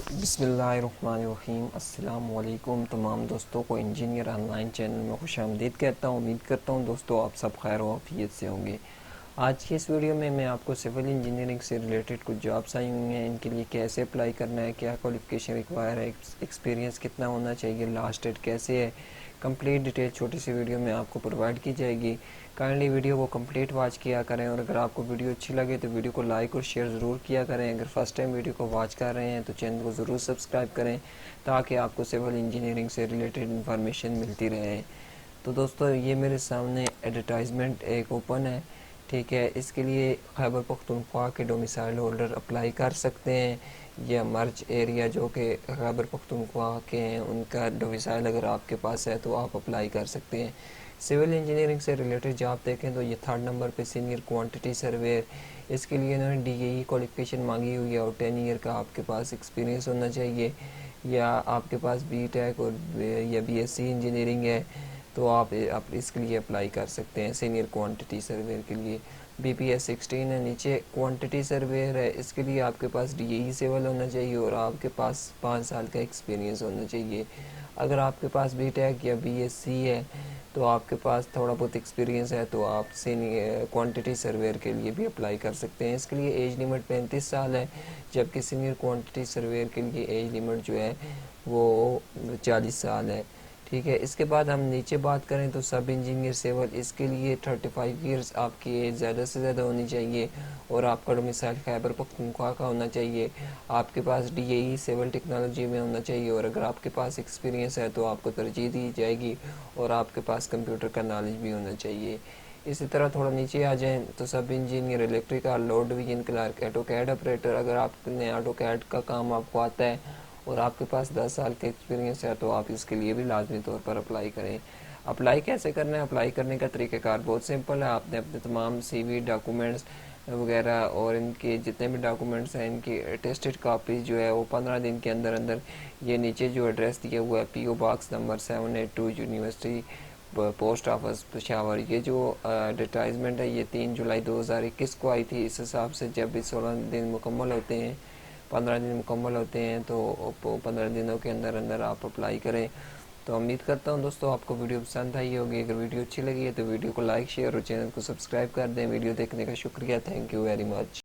बिस्मिल्लाहिर्रहमानिर्रहीम। अस्सलाम वालेकुम तमाम दोस्तों को इंजीनियर ऑनलाइन चैनल में खुशामदीद कहता हूँ। उम्मीद करता हूँ दोस्तों आप सब खैर व आफियत से होंगे। आज की इस वीडियो में मैं आपको सिविल इंजीनियरिंग से रिलेटेड कुछ जॉब्स आई हुई हैं, इनके लिए कैसे अप्लाई करना है, क्या क्वालिफिकेशन रिक्वायर है, एक्सपीरियंस कितना होना चाहिए, लास्ट डेट कैसे है, कंप्लीट डिटेल छोटी सी वीडियो में आपको प्रोवाइड की जाएगी। काइंडली वीडियो को कंप्लीट वॉच किया करें और अगर आपको वीडियो अच्छी लगे तो वीडियो को लाइक और शेयर ज़रूर किया करें। अगर फर्स्ट टाइम वीडियो को वॉच कर रहे हैं तो चैनल को ज़रूर सब्सक्राइब करें ताकि आपको सिविल इंजीनियरिंग से रिलेटेड इन्फॉर्मेशन मिलती रहे। तो दोस्तों ये मेरे सामने एडवर्टाइजमेंट एक ओपन है, ठीक है। इसके लिए खैबर पख्तूनख्वा के डोमिसाइल होल्डर अप्लाई कर सकते हैं या मर्ज एरिया जो कि खैबर पख्तूनख्वा के हैं उनका डोमिसाइल अगर आपके पास है तो आप अप्लाई कर सकते हैं। सिविल इंजीनियरिंग से रिलेटेड जॉब देखें तो ये 3rd नंबर पे सीनियर क्वांटिटी सर्वेयर, इसके लिए इन्होंने DAE क्वालिफिकेशन मांगी हुई है और 10 ईयर का आपके पास एक्सपीरियंस होना चाहिए या आपके पास BTECH और या BSc इंजीनियरिंग है तो आप इसके लिए अप्लाई कर सकते हैं। सीनियर क्वांटिटी सर्वेयर के लिए BPS 16 है, नीचे क्वांटिटी सर्वेयर है, इसके लिए आपके पास DAE सिविल होना चाहिए और आपके पास 5 साल का एक्सपीरियंस होना चाहिए। अगर आपके पास BTECH या BSc है तो आपके पास थोड़ा बहुत एक्सपीरियंस है तो आप सीनियर क्वांटिटी सर्वेयर के लिए भी अप्लाई कर सकते हैं। इसके लिए एज लिमिट 35 साल है, जबकि सीनियर क्वांटिटी सर्वेयर के लिए एज लिमिट जो है वो 40 साल है, ठीक है। इसके बाद हम नीचे बात करें तो सब इंजीनियर सिविल, इसके लिए 35 ईयर्स आपकी एज ज़्यादा से ज़्यादा होनी चाहिए और आपका डोमिसाइल खैबर पख्तूनख्वा का होना चाहिए। आपके पास DAE सिविल टेक्नोलॉजी में होना चाहिए और अगर आपके पास एक्सपीरियंस है तो आपको तरजीह दी जाएगी और आपके पास कंप्यूटर का नॉलेज भी होना चाहिए। इसी तरह थोड़ा नीचे आ जाएं तो सब engineer electrical, load division clerk, AutoCAD operator, अगर आपने ऑटोकैड का काम आपको आता है और आपके पास 10 साल का एक्सपीरियंस है तो आप इसके लिए भी लाजमी तौर पर अप्लाई करें। अप्लाई कैसे करना है? अप्लाई करने का तरीक़ाकार बहुत सिंपल है। आपने अपने तमाम CV डॉक्यूमेंट्स वगैरह और इनके जितने भी डॉक्यूमेंट्स हैं इनकी अटेस्टेड कापीज़ जो है वो 15 दिन के अंदर अंदर, ये नीचे जो एड्रेस दिया हुआ है PO box number 782 university post office Peshawar, ये जो एडवर्टाइजमेंट है ये 3 जुलाई 2021 को आई थी। इस हिसाब से जब भी 16 दिन मुकम्मल होते हैं, 15 दिन मुकम्मल होते हैं तो 15 दिनों के अंदर अंदर आप अप्लाई करें। तो उम्मीद करता हूँ दोस्तों आपको वीडियो पसंद आई होगी। अगर वीडियो अच्छी लगी है तो वीडियो को लाइक शेयर और चैनल को सब्सक्राइब कर दें। वीडियो देखने का शुक्रिया, थैंक यू वेरी मच।